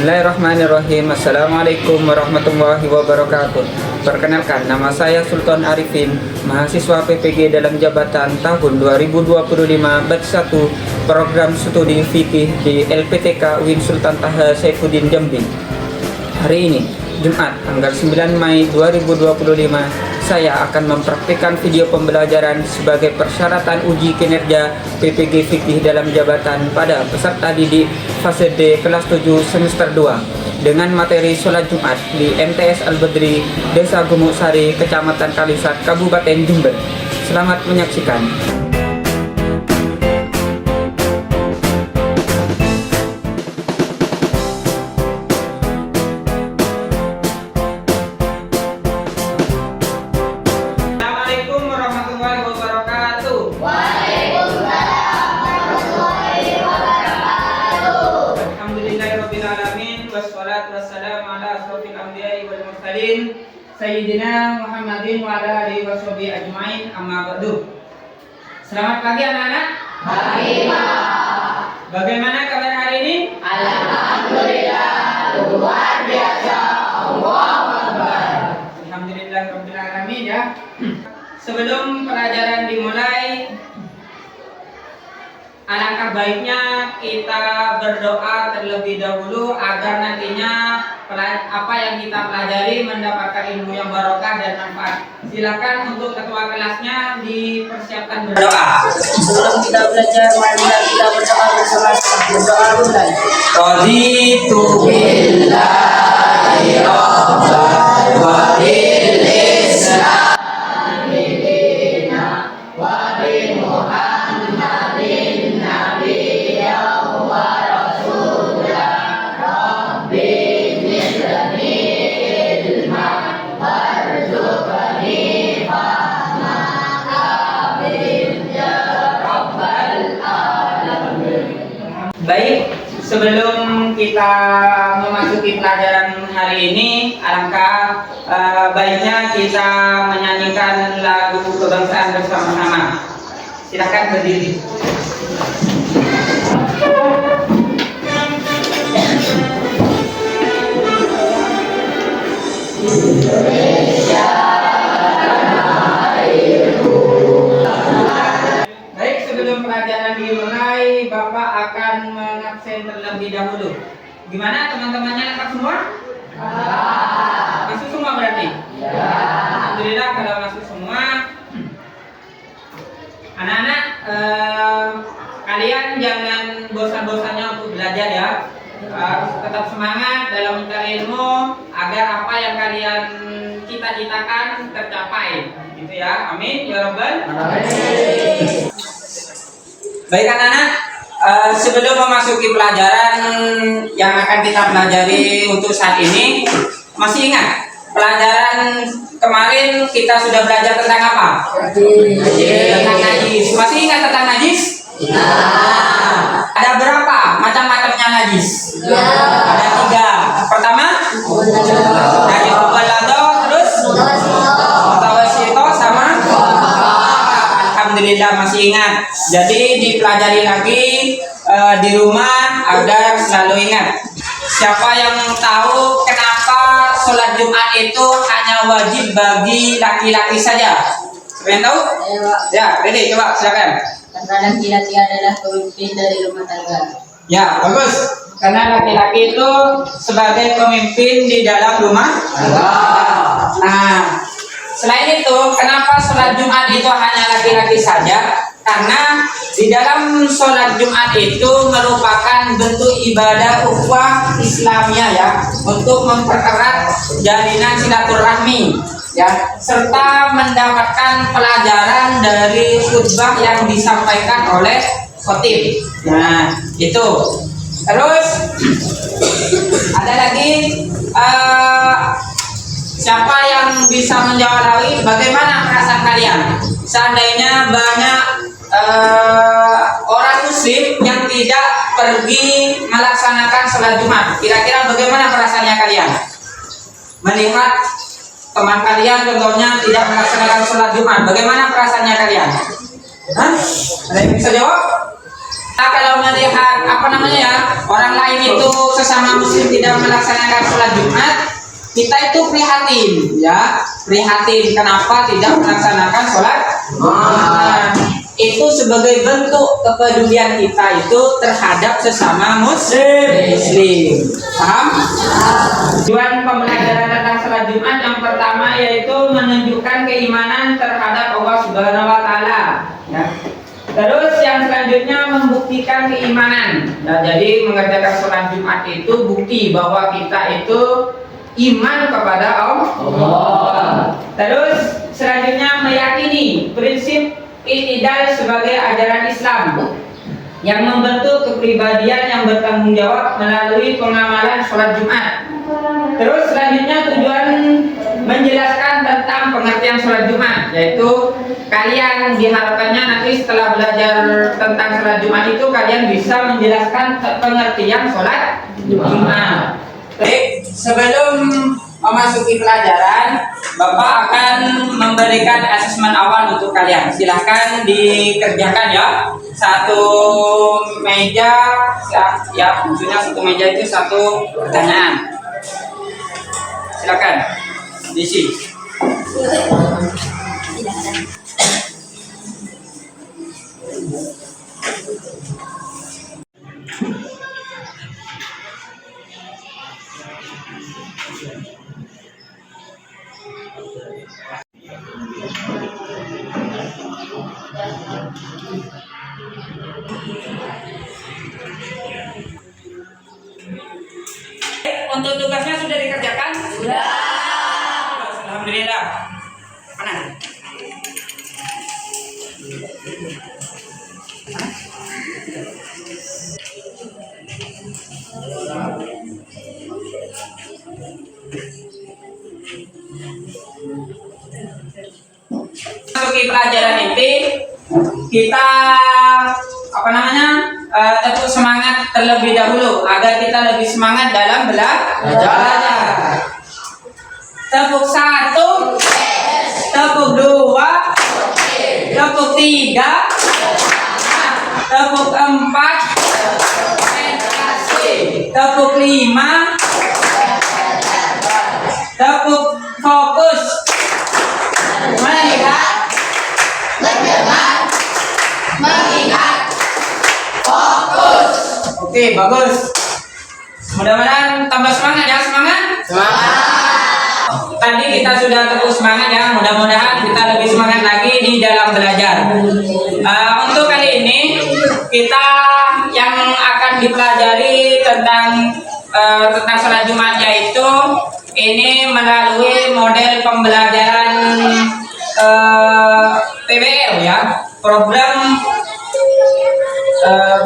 Bismillahirrahmanirrahim. Assalamualaikum warahmatullahi wabarakatuh. Perkenalkan, nama saya Sultan Arifin, mahasiswa PPG dalam jabatan tahun 2025 batch 1 program studi fikih di LPTK UIN Sultan Taha Saifuddin Jambi. Hari ini, Jumat, tanggal 9 Mei 2025, saya akan mempraktikkan video pembelajaran sebagai persyaratan uji kinerja PPG fikih dalam jabatan pada peserta didik fase D kelas 7 semester 2 dengan materi sholat Jumat di MTS Al-Badri, Desa Gumuk Sari, Kecamatan Kalisat, Kabupaten Jember. Selamat menyaksikan. Assalamualaikum warahmatullahi wabarakatuh. Alhamdulillahirabbil alamin wassalatu wassalamu ala asrofil anbiya'i wal mursalin sayyidina Muhammadin wa ala alihi washabihi ajmain, amma ba'du. Selamat pagi anak-anak. Pagi, Pak. Bagaimana kabar hari ini? Alhamdulillah, luar biasa. Allahu Akbar. Alhamdulillahirabbil alamin ya. Sebelum pelajaran dimulai, alangkah baiknya kita berdoa terlebih dahulu agar nantinya apa yang kita pelajari mendapatkan ilmu yang barokah dan manfaat. Silakan untuk ketua kelasnya dipersiapkan berdoa. Sebelum kita belajar, marilah kita berdoa bersama-sama. Berdoa mulai. Raditu billahi rabban wa bil islam Baik, sebelum kita memasuki pelajaran hari ini, alangkah baiknya kita menyanyikan lagu kebangsaan bersama-sama. Silakan berdiri. Baik, sebelum pelajaran dimulai, Bapak akan mengabsen terlebih dahulu. Gimana teman-temannya, lengkap semua? Masuk semua berarti? Alhamdulillah kalau masuk semua. Anak-anak, kalian jangan bosan-bosannya untuk belajar ya. Tetap semangat dalam mencari ilmu agar apa yang kalian cita-citakan tercapai, gitu ya. Amin ya rabbal alamin. Baik anak-anak, sebelum memasuki pelajaran yang akan kita pelajari untuk saat ini, masih ingat pelajaran kemarin kita sudah belajar tentang apa? Tentang najis. Masih ingat tentang najis? Ada berapa macam-macamnya najis? Ada 3. Pertama, najis mughalladhah, terus mutawassithah, sama alhamdulillah masih ingat. Jadi dipelajari lagi di rumah agar selalu ingat. Siapa yang tahu kenapa sholat Jumat itu hanya wajib bagi laki-laki saja? Siapa yang tahu? Ya, ready, coba silakan. Karena laki-laki adalah pemimpin dari rumah tangga. Ya, bagus. Karena laki-laki itu sebagai pemimpin di dalam rumah. Nah, selain itu, kenapa sholat Jumat itu hanya laki-laki saja? Karena di dalam sholat Jumat itu merupakan bentuk ibadah ukhuwah Islamiyah ya, untuk mempererat jalinan silaturahmi ya, serta mendapatkan pelajaran dari khutbah yang disampaikan oleh khotib. Nah, itu. Terus ada lagi siapa yang bisa menjawab lagi? Bagaimana perasaan kalian seandainya banyak orang muslim yang tidak pergi melaksanakan sholat Jumat? Kira-kira bagaimana perasaannya kalian melihat teman kalian contohnya tidak melaksanakan sholat Jumat? Bagaimana perasaannya kalian? Hah? Ada yang bisa jawab? Kalau melihat orang lain itu sesama muslim tidak melaksanakan sholat Jumat, kita itu prihatin ya, prihatin kenapa tidak melaksanakan sholat Jumat. Itu sebagai bentuk kepedulian kita itu terhadap sesama muslim. Paham? Tujuan pembelajaran tentang sholat Jumat yang pertama yaitu menunjukkan keimanan terhadap Allah Subhanahu wa taala ya. Terus yang selanjutnya membuktikan keimanan. Nah, jadi mengerjakan sholat Jumat itu bukti bahwa kita itu iman kepada Allah. Terus selanjutnya meyakini prinsip i'tidal sebagai ajaran Islam yang membentuk kepribadian yang bertanggung jawab melalui pengamalan sholat Jumat. Terus selanjutnya tujuan menjelaskan tentang pengertian sholat Jumat, yaitu kalian diharapkannya nanti setelah belajar tentang sholat Jumat itu kalian bisa menjelaskan pengertian sholat Jumat. Baik, sebelum memasuki pelajaran, Bapak akan memberikan asesmen awal untuk kalian. Silahkan dikerjakan ya. Satu meja, ya maksudnya satu meja itu satu pertanyaan. Silakan diisi. Untuk tugasnya sudah dikerjakan? Sudah. Alhamdulillah. Mana? Masuki pelajaran inti, kita tetap semangat terlebih dahulu agar kita lebih semangat dalam belajar. Tepuk 1, tepuk 2, tepuk 3, tepuk 4, tepuk 5, tepuk fokus, melihat, mendengar, mengingat, fokus. Oke, bagus. Mudah-mudahan tambah semangat ya, semangat. Tadi kita sudah terus semangat ya, mudah-mudahan kita lebih semangat lagi di dalam belajar. Untuk kali ini kita yang akan dipelajari tentang sholat Jumat, yaitu ini melalui model pembelajaran PBL ya, program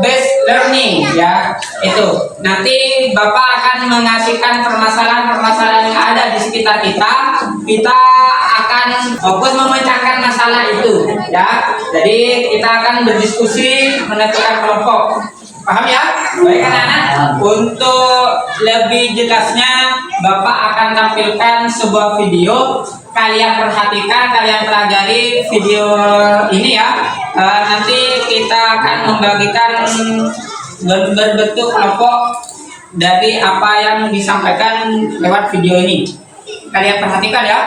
based learning ya. Itu nanti Bapak akan mengasihkan permasalahan-permasalahan yang ada di sekitar kita akan fokus memecahkan masalah itu ya. Jadi kita akan berdiskusi, menentukan kelompok. Paham ya? Baik anak-anak, untuk lebih jelasnya Bapak akan tampilkan sebuah video. Kalian perhatikan, kalian pelajari video ini ya. Nanti kita akan membagikan berbentuk kelompok dari apa yang disampaikan lewat video ini. Kalian perhatikan ya.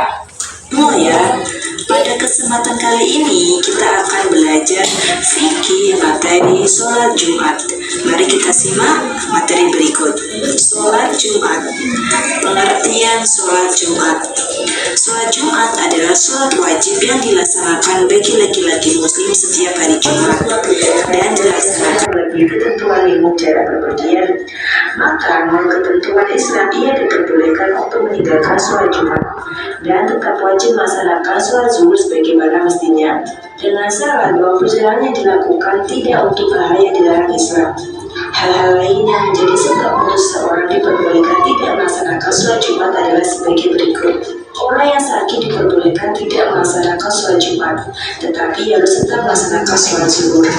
Ya, pada kesempatan kali ini kita akan belajar fikih materi sholat Jumat. Mari kita simak materi berikut. Sholat Jumat. Pengertian sholat Jumat. Sholat Jumat adalah sholat wajib yang dilaksanakan bagi laki-laki muslim setiap hari Jumat dan dilaksanakan bagi ketentuan lingkup cara berpergian. Maka menurut ketentuan Islam ia diperbolehkan untuk meninggalkan sholat Jumat dan tetap wajib melaksanakan sholat zuhur sebagaimana mestinya dengan syarat bahwa perjalanannya dilakukan tidak untuk hal yang dilarang Islam. Hal-hal lain yang menjadi sebab untuk seseorang diperbolehkan tidak melaksanakan sholat Jumat adalah sebagai berikut. Orang yang sakit diperbolehkan tidak melaksanakan sholat Jumat, tetapi harus tetap melaksanakan sholat zuhur.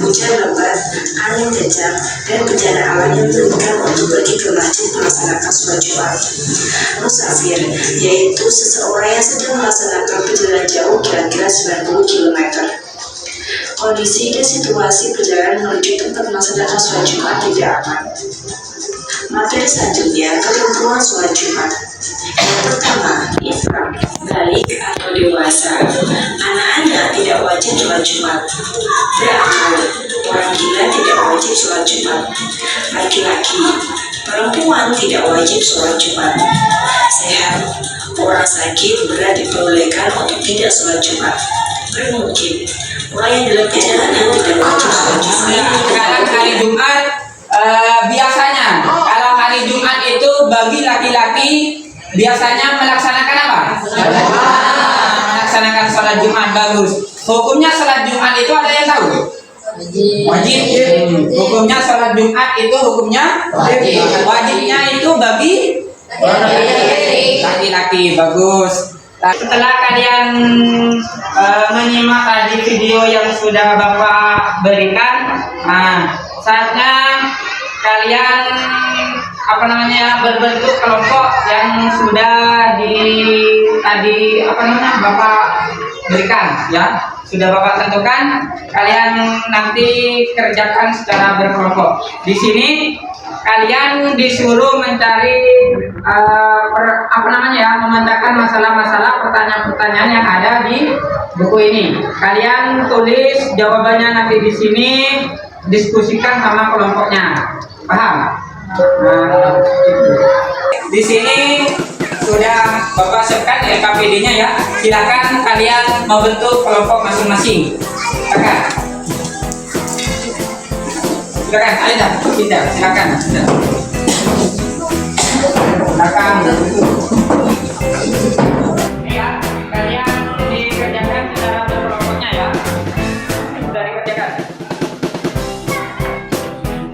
Hujan lebat, angin kencang, dan bencana alam yang menyebabkan untuk pergi ke masjid melaksanakan sholat Jumat. Musafir, yaitu seseorang yang sedang melaksanakan perjalanan jauh kira-kira 90 km. Kondisi dan situasi perjalanan menuju tempat melaksanakan sholat Jumat tidak aman. Materi selanjutnya ketentuan sholat Jumat. Yang pertama, ihram, balik atau dewasa. Anak-anak tidak wajib sholat Jumat. Berakal, orang gila tidak wajib sholat Jumat. Laki-laki, perempuan tidak wajib sholat Jumat. Sehat, orang sakit berat diperbolehkan untuk tidak sholat Jumat. Bermungkin, orang yang dalam perjalanan tidak wajib sholat Jumat. Sekarang hari Jumat biasanya kalau hari Jumat itu bagi laki-laki biasanya melaksanakan apa? Melaksanakan sholat Jumat. Bagus. Hukumnya sholat Jumat itu ada yang tahu? Wajib. Hukumnya sholat Jumat itu hukumnya wajib. Wajibnya itu bagi laki-laki. Bagus. Setelah kalian menyimak tadi video yang sudah Bapak berikan, saatnya kalian berbentuk kelompok yang sudah Bapak berikan, ya. Sudah Bapak tentukan, kalian nanti kerjakan secara berkelompok. Di sini kalian disuruh mencari memecahkan masalah-masalah pertanyaan-pertanyaan yang ada di buku ini. Kalian tulis jawabannya nanti di sini, diskusikan sama kelompoknya. Paham? Di sini sudah Bapak siapkan LKPD-nya ya. Silakan kalian membentuk kelompok masing-masing. Silakan, ayo dah, pindah, silakan. Silakan. Ya, kalian dikerjakan secara berkelompoknya ya. Sudah dikerjakan.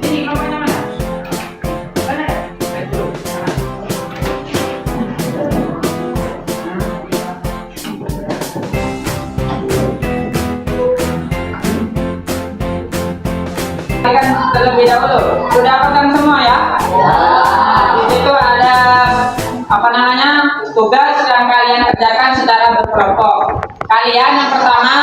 Ini kelompoknya mana? Mana ya? Itu. Kalian terlebih dahulu sudah paham semua ya? Di situ ada tugas yang kalian kerjakan secara berkelompok. Kalian yang pertama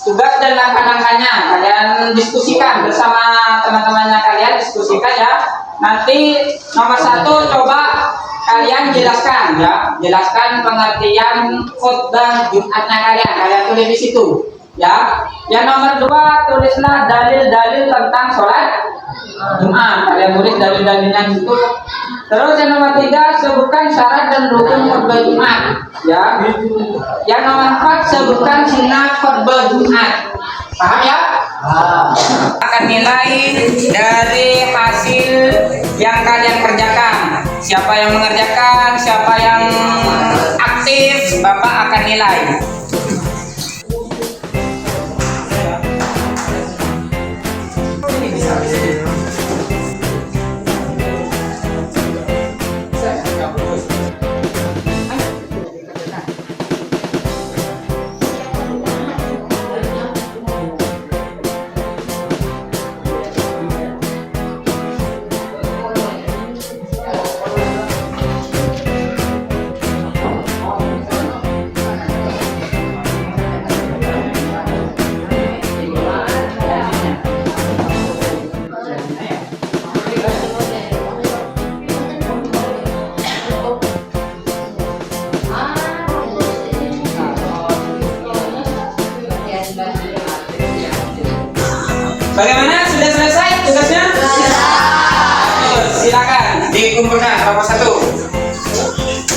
tugas dan langkah-langkahnya kalian diskusikan bersama teman-temannya, kalian diskusikan ya. Nanti nomor 1 coba kalian jelaskan ya, jelaskan pengertian khutbah Jumatnya kalian tulis di situ. Ya, yang nomor 2 tulislah dalil-dalil tentang sholat Jumat. Kalian tulis dalil-dalilnya itu. Terus yang nomor 3 sebutkan syarat dan rukun khutbah Jumat. Ya. Yang nomor 4 sebutkan sunnah khutbah Jumat. Paham ya? Akan nilai dari hasil yang kalian kerjakan. Siapa yang mengerjakan, siapa yang aktif, Bapak akan nilai. Bagaimana? Sudah selesai tugasnya? Silakan dikumpulkan nomor 1.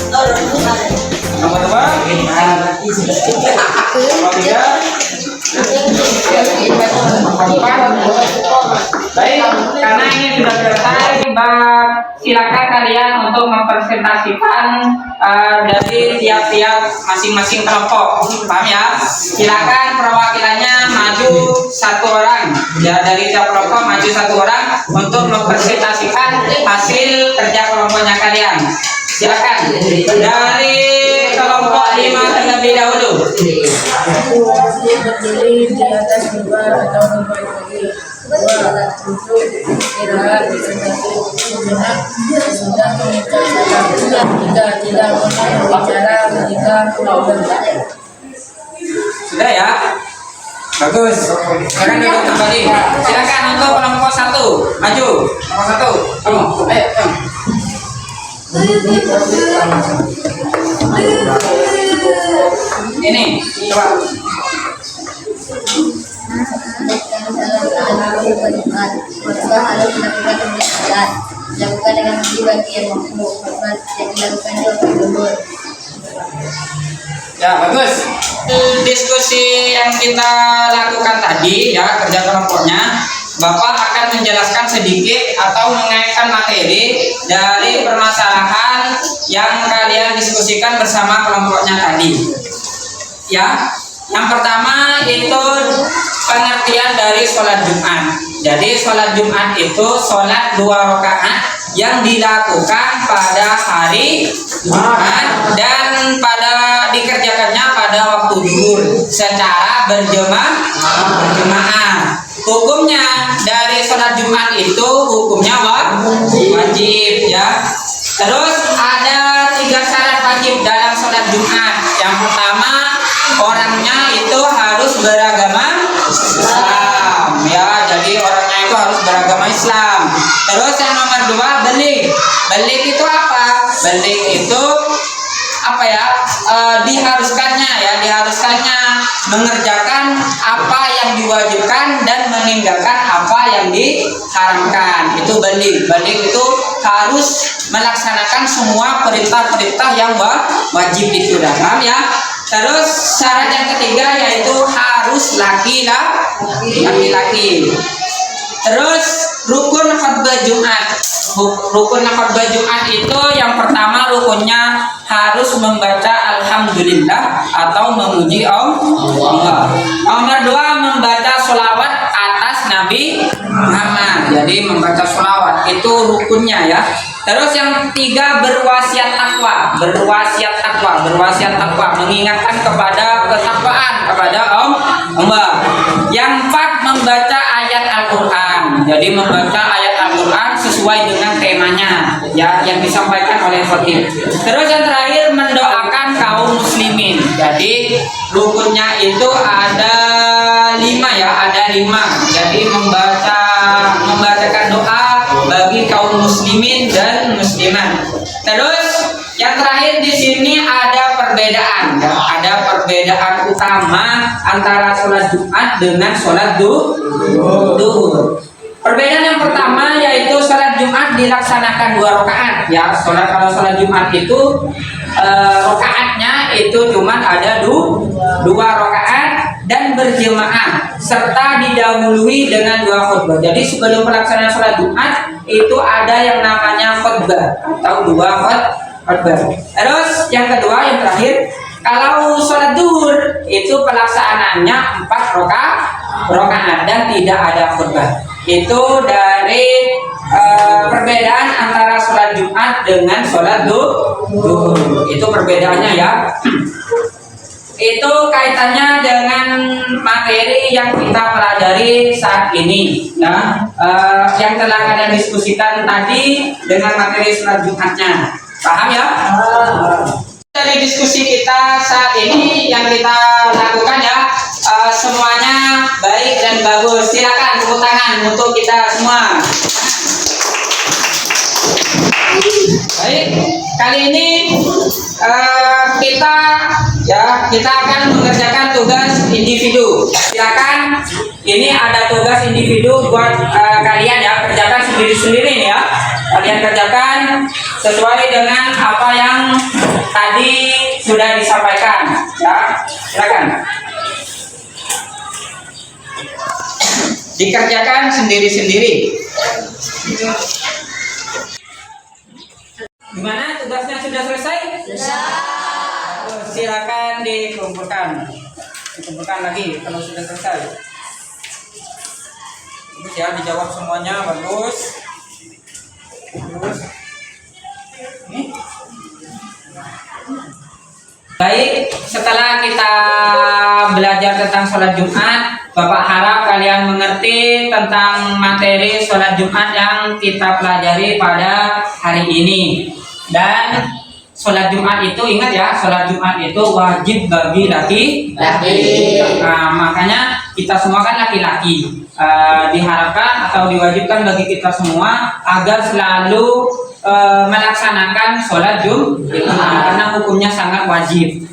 Nomor 2. Nomor 3. Baik, karena ini sudah selesai, silakan kalian untuk mempresentasikan dari tiap-tiap masing-masing kelompok. Paham ya? Silakan perwakilannya maju 1 orang. Ya, dari tiap kelompok maju 1 orang untuk mempresentasikan hasil kerja kelompoknya kalian. Silakan dari kelompok 5 terlebih dahulu. Berdiri di atas mimbar atau mimbar bagi 2 untuk istirahat sejenak sesudah mengucap salam. 3 tidak boleh bicara ketika pulau. Sudah ya? Bagus. Silakan duduk kembali. Silakan untuk kelompok 1. Maju. Kelompok 1. Kamu. Ayo. Ini. Coba. Lakukan dengan bagi yang mampu, yang dilakukan di Ya, bagus. Diskusi yang kita lakukan tadi ya, kerja kelompoknya, Bapak akan menjelaskan sedikit atau mengaitkan materi dari permasalahan yang kalian diskusikan bersama kelompoknya tadi. Ya, yang pertama itu pengertian dari sholat Jumat. Jadi sholat Jumat itu sholat 2 rakaat yang dilakukan pada hari Jumat dan dikerjakannya pada waktu zuhur secara berjamaah. Hukumnya dari sholat Jumat itu hukumnya wajib ya. Terus ada 3 syarat wajib dalam sholat Jumat. Yang pertama, orangnya itu harus beragama Islam ya. Jadi orangnya itu harus beragama Islam. Terus yang nomor 2, belik. Belik itu apa? Belik itu apa ya? Diharuskannya mengerjakan apa yang diwajibkan dan meninggalkan apa yang diharamkan. Itu belik. Belik itu harus melaksanakan semua perintah-perintah yang wajib itu dalam ya. Terus syarat yang ketiga yaitu harus laki-laki. Terus rukun khutbah Jumat. Rukun khutbah Jumat itu yang pertama rukunnya harus membaca alhamdulillah atau memuji Allah. Nomor 2 membaca sholawat atas Nabi Muhammad. Jadi membaca sholawat itu rukunnya ya. Terus yang 3 berwasiat takwa. Berwasiat takwa mengingatkan kepada ketakwaan kepada Allah. Yang 4 membaca ayat Al-Qur'an. Jadi membaca ayat Al-Qur'an sesuai dengan temanya ya yang disampaikan oleh khatib. Terus yang terakhir mendoakan kaum muslimin. Jadi rukunnya itu ada 5 ya, ada 5. Jadi membacakan doa bagi kaum muslimin dan muslimat. Terus yang terakhir di sini ada perbedaan ya. Ada perbedaan utama antara sholat Jumat dengan sholat duhur. Perbedaan yang pertama yaitu sholat Jumat dilaksanakan 2 rakaat ya. Kalau sholat Jumat itu rakaatnya itu cuma ada 2 rakaat dan berjemaah serta didahului dengan 2 khutbah. Jadi sebelum pelaksanaan sholat Jumat itu ada yang namanya khutbah atau 2 khutbah. Terus yang kedua, yang terakhir, kalau sholat duhur itu pelaksanaannya 4 rakaat dan tidak ada khutbah. Itu dari perbedaan antara sholat Jumat dengan sholat duhur. Itu perbedaannya ya. Itu kaitannya dengan materi yang kita pelajari saat ini ya. Yang telah kalian diskusikan tadi dengan materi sholat Jumatnya. Paham ya? Dari diskusi kita saat ini yang kita lakukan ya, semuanya baik dan bagus. Silakan tepuk tangan untuk kita semua. Baik, kali ini kita akan mengerjakan tugas individu. Silakan, ini ada tugas individu buat kalian ya, kerjakan sendiri-sendiri ya. Kalian kerjakan sesuai dengan apa yang tadi sudah disampaikan ya. Silakan. Dikerjakan sendiri-sendiri. Gimana, tugasnya sudah selesai? Silakan dikumpulkan lagi kalau sudah selesai. Bagus ya, dijawab semuanya, bagus. Baik, setelah kita belajar tentang sholat Jumat, Bapak harap kalian mengerti tentang materi sholat Jumat yang kita pelajari pada hari ini. Dan sholat Jumat itu, ingat ya, sholat Jumat itu wajib bagi laki-laki. Nah, makanya kita semua kan laki-laki. Diharapkan atau diwajibkan bagi kita semua agar selalu melaksanakan sholat Jumat karena hukumnya sangat wajib.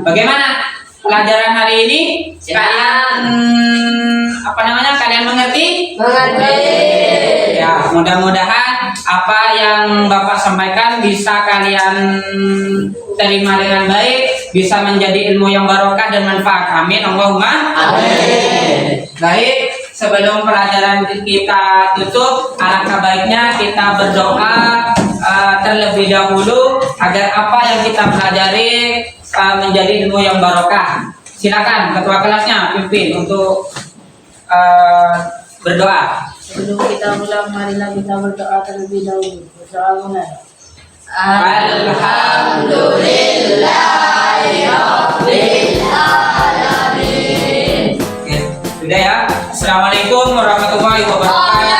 Bagaimana pelajaran hari ini? Kalian kalian mengerti? Ya, mudah-mudahan apa yang Bapak sampaikan bisa kalian terima dengan baik, bisa menjadi ilmu yang barokah dan manfaat. Amin. Allahumma amin. Baik, sebelum pelajaran kita tutup, alangkah baiknya kita berdoa terlebih dahulu agar apa yang kita pelajari menjadi ilmu yang barokah. Silakan ketua kelasnya pimpin untuk berdoa. Sebelum kita ulang, marilah kita berdoa terlebih dahulu. Berdoa mulai. Alhamdulillahirabbil alamin. Oke, sudah ya. Assalamualaikum warahmatullahi wabarakatuh.